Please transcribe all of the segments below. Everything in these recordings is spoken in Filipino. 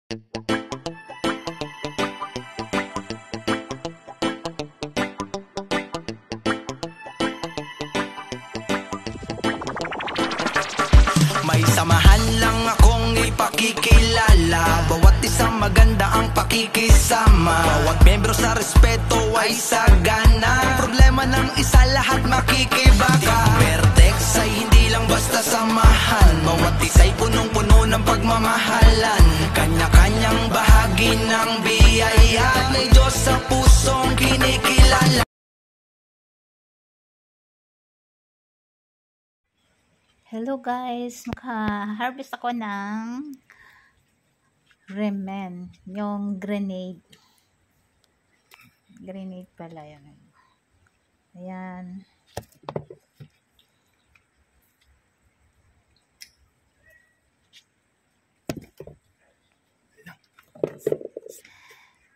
May samahan lang akong ipakikilala, bawat isang maganda ang pakikisama, bawat membro sa respeto ay sagana. Problema ng isa lahat makikibaka. Pertex ay hindi lang basta samahan, bawat isa'y punong-puno ng pagmamahalan. Kanya-kanyang bahagi ng biyaya, may Diyos sa pusong kinikilala. Hello guys, maka-harvest ako ng remen, yung grenade pala yan. Ayan,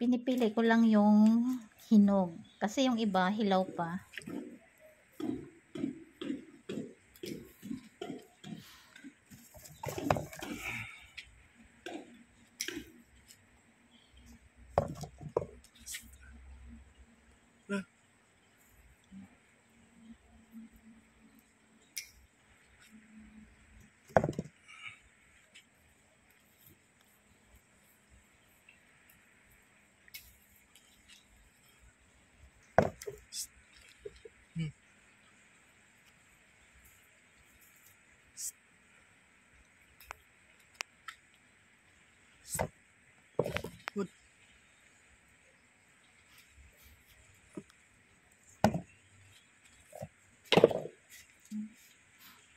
pinipili ko lang yung hinog kasi yung iba hilaw pa.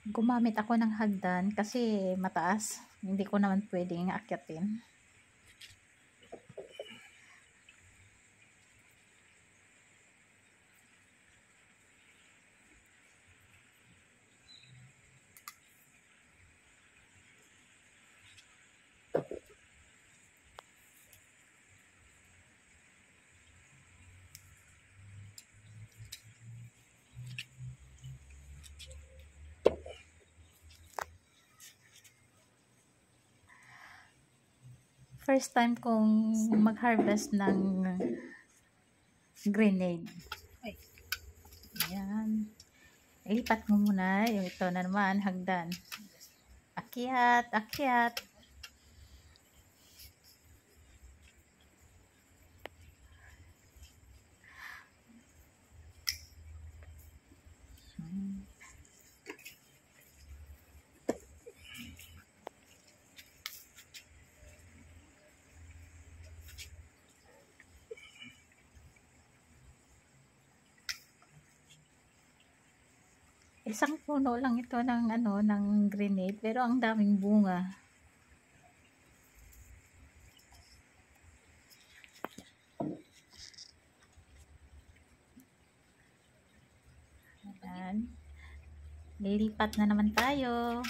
Gumamit ako ng hagdan kasi mataas, hindi ko naman pwedeng akyatin. First time kong mag-harvest ng grenade. Ayan. Ilipat mo muna. Yung ito na naman, hagdan. Akyat, akyat. Isang puno lang ito ng ng grenade pero ang daming bunga. Ayan. Lilipat na naman tayo.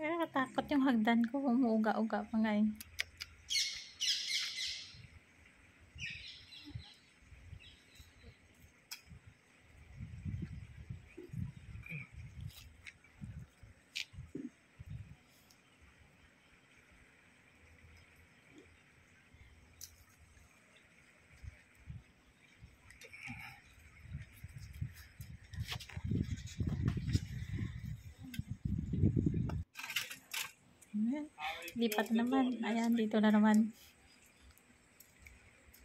Nakatakot yung hagdan ko, umuuga-uga pa nga eh. Lipat naman. Ayan, dito na naman.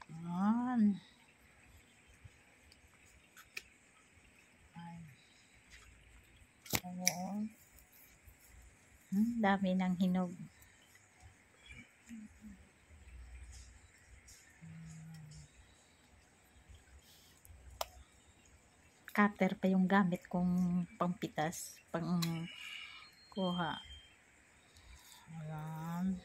Ayan. Dami ng hinog. Cutter pa yung gamit kong pangpitas, pang kuha. Ayan.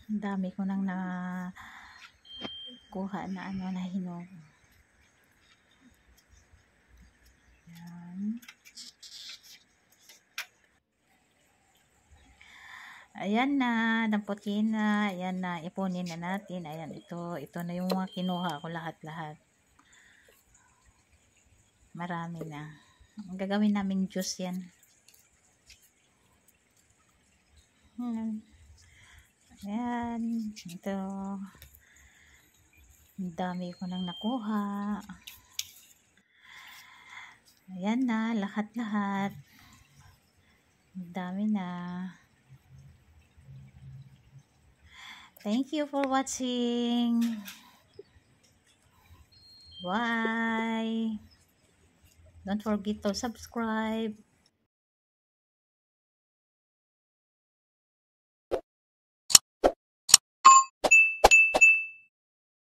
Dami ko nang kuha na ano na hinog. Yan. Ayan na, damputin na. Ayan na, ipunin na natin. Ayan, ito na yung mga kinuha ko lahat-lahat. Marami na. Ang gagawin namin juice yan. Ayan, ito. Ang dami ko nang nakuha. Ayan na, lahat-lahat. Ang dami na. Thank you for watching. Bye. Don't forget to subscribe.